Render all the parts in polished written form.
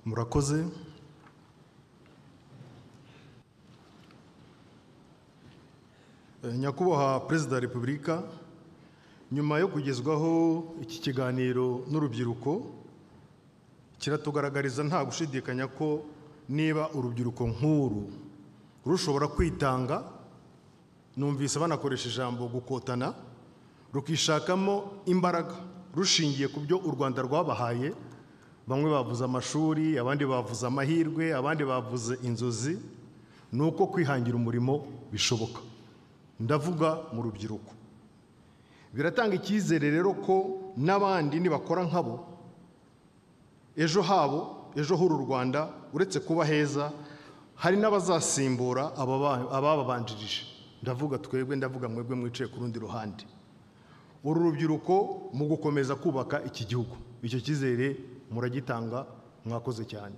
Murakoze. Nyakubahwa Perezida wa Repubulika, nyuma yo kugezwaho iki kiganiro n'urubyiruko, kiratugaragariza nta gushidikanya ko niba urubyiruko nk'uru rushobora kwitanga, numvise banakoresha ijambo gukotana, rukishakamo imbaraga rushingiye ku byo u Rwanda rwabahaye. Bamwe bavuze amashuri, abandi bavuze amahirwe, abandi bavuze inzozi, nuko kwihangira umurimo bishoboka. Ndavuga mu rubyiruko. Biratanga icyizere rero ko n'abandi nibakora nkabo, ejo habo, ejo h'uru Rwanda uretse kuba heza, hari n'abazasimbura abababanjirije. Ndavuga twebwe, ndavuga mwebwe mwicaye ku rundi ruhande. Uru rubyiruko mu gukomeza kubaka iki gihugu, icyo cyizere muragitanga, mwakoze cyane.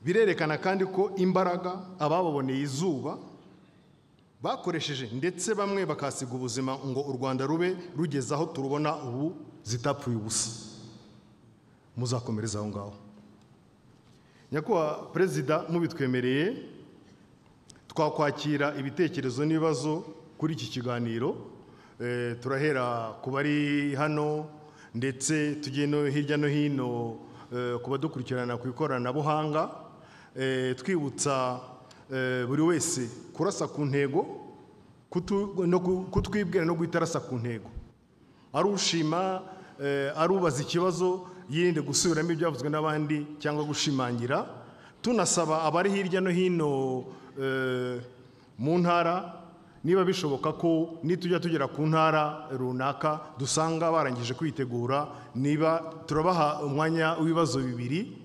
Birerekana kandi ko imbaraga abababoneye izuba bakoresheje, ndetse bamwe bakasiga ubuzima ngo u Rwanda rube rugeze aho turubona ubu, zitapfuye ubusa. Muzakomereza aho ngaho. Nyakubahwa Perezida, mubitwemereye, twakwakira ibitekerezo n'ibibazo kuri iki kiganiro. Turahera ku bari hano, ndetse tujye no hirya no hino ku badukurikirana ku ikoranabuhanga, twibutsa buri wese kurasa ku ntego, kutwibwira no guhita arasa ku ntego. Ari ushima, ari ubaza ikibazo, yirinde gusubiramo ibyavuzwe n'abandi cyangwa gushimangira. Tunasaba abari hirya no hino mu ntara, niba bishoboka ko nitujya tugera ku ntara runaka dusanga barangije kwitegura, niba turabaha umwanya w'ibibazo bibiri,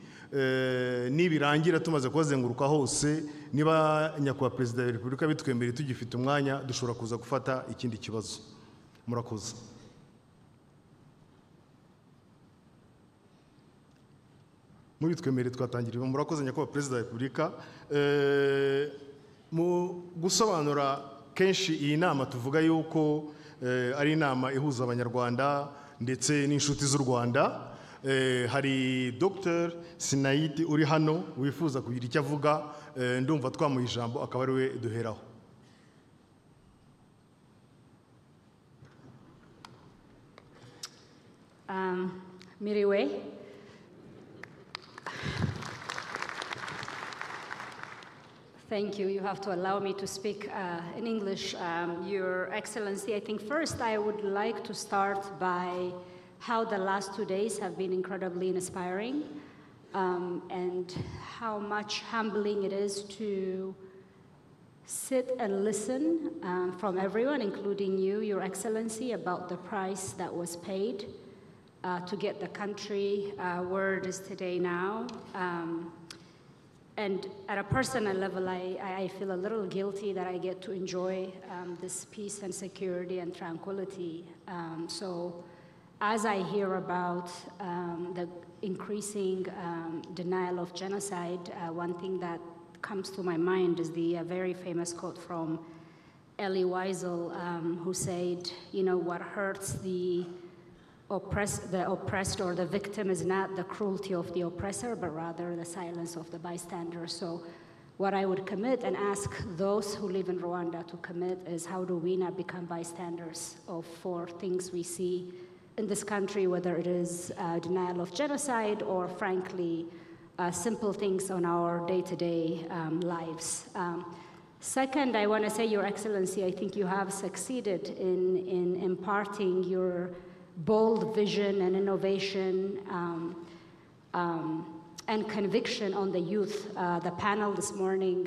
nibirangira tumaze kubazenguruka hose, niba Nyakubahwa Perezida wa Repubulika bitwemereye tugifite umwanya, dushobora kuza gufata ikindi kibazo. Murakoze. Mubitwemereye twatangirira. Murakoze Nyakubahwa Perezida wa Repubulika. Mu gusobanura kenshi iyi nama tuvuga yuko ari inama ihuza abanyarwanda ndetse n'inshuti z'u Rwanda. Hari Dr. Sinayiti uri hano wifuza kugira icyo avuga, ndumva twamuha ijambo akaba ari we duheraho. Miriwe. Thank you. You have to allow me to speak in English. Your Excellency, I think first I would like to start by how the last 2 days have been incredibly inspiring, and how much humbling it is to sit and listen from everyone, including you, Your Excellency, about the price that was paid to get the country where it is today now. And at a personal level, I feel a little guilty that I get to enjoy this peace and security and tranquility. So as I hear about the increasing denial of genocide, one thing that comes to my mind is the very famous quote from Elie Wiesel, who said, you know, what hurts the oppressed or the victim is not the cruelty of the oppressor, but rather the silence of the bystander. So what I would commit and ask those who live in Rwanda to commit is, how do we not become bystanders for things we see in this country, whether it is denial of genocide or, frankly, simple things on our day-to-day lives. Second, I want to say, Your Excellency, I think you have succeeded in imparting your bold vision and innovation and conviction on the youth. The panel this morning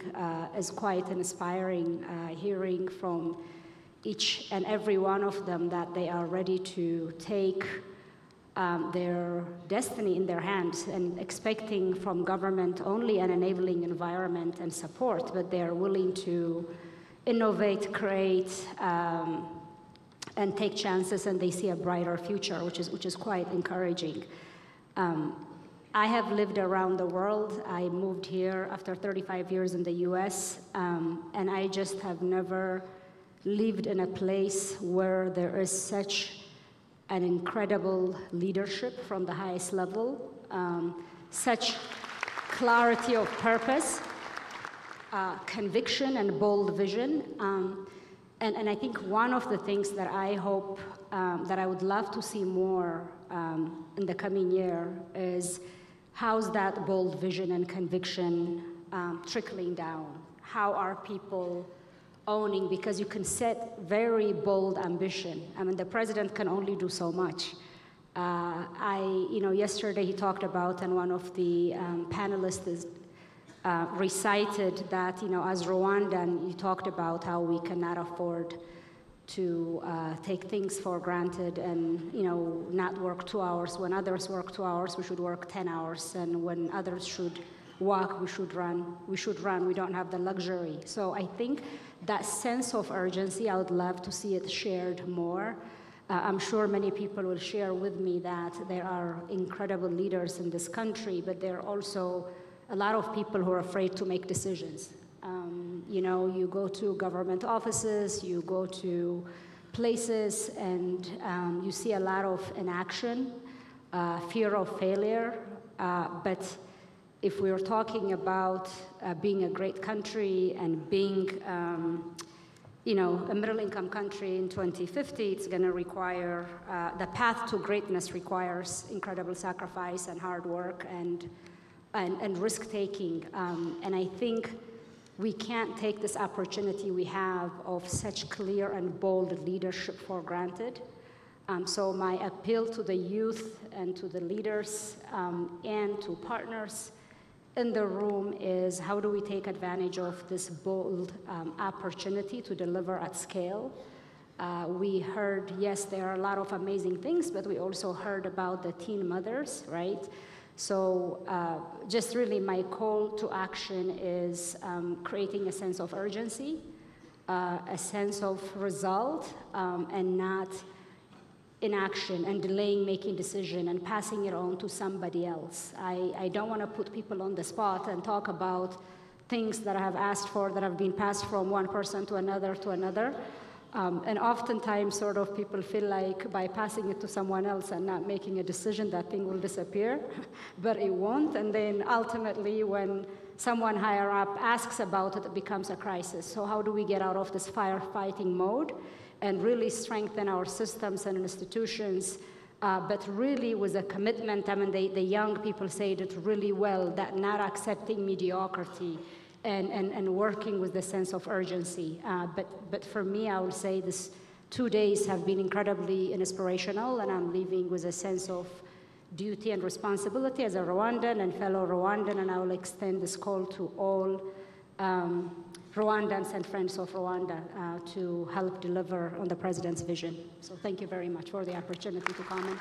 is quite inspiring, hearing from each and every one of them that they are ready to take their destiny in their hands, and expecting from government only an enabling environment and support, but they are willing to innovate, create, and take chances, and they see a brighter future, which is quite encouraging. I have lived around the world. I moved here after 35 years in the US, and I just have never lived in a place where there is such an incredible leadership from the highest level, such clarity of purpose, conviction and bold vision. And I think one of the things that I hope, that I would love to see more in the coming year is how's that bold vision and conviction trickling down? How are people owning? Because you can set very bold ambition. I mean, the president can only do so much. Yesterday he talked about, and one of the panelists recited that, as Rwandan, you talked about how we cannot afford to take things for granted and, not work 2 hours. When others work 2 hours, we should work 10 hours. And when others should walk, we should run. We don't have the luxury. So I think that sense of urgency, I would love to see it shared more. I'm sure many people will share with me that there are incredible leaders in this country, but there are also a lot of people who are afraid to make decisions. You go to government offices, you go to places, and you see a lot of inaction, fear of failure. But if we're talking about being a great country and being a middle-income country in 2050, it's going to require, the path to greatness requires incredible sacrifice and hard work and risk-taking. And I think we can't take this opportunity we have of such clear and bold leadership for granted. So my appeal to the youth and to the leaders and to partners in the room is, how do we take advantage of this bold opportunity to deliver at scale? We heard, yes, there are a lot of amazing things, but we also heard about the teen mothers, right? So just really my call to action is creating a sense of urgency, a sense of result, and not inaction and delaying making decision and passing it on to somebody else. I don't want to put people on the spot and talk about things that I have asked for that have been passed from one person to another to another. And oftentimes sort of people feel like by passing it to someone else and not making a decision, that thing will disappear, but it won't. And then ultimately when someone higher up asks about it, it becomes a crisis. So how do we get out of this firefighting mode and really strengthen our systems and institutions, but really with a commitment? I mean, the young people say it really well, that not accepting mediocrity and working with the sense of urgency. But for me, I would say this 2 days have been incredibly inspirational, and I'm leaving with a sense of duty and responsibility as a Rwandan and fellow Rwandan, and I will extend this call to all Rwandans and friends of Rwanda to help deliver on the president's vision. So thank you very much for the opportunity to comment.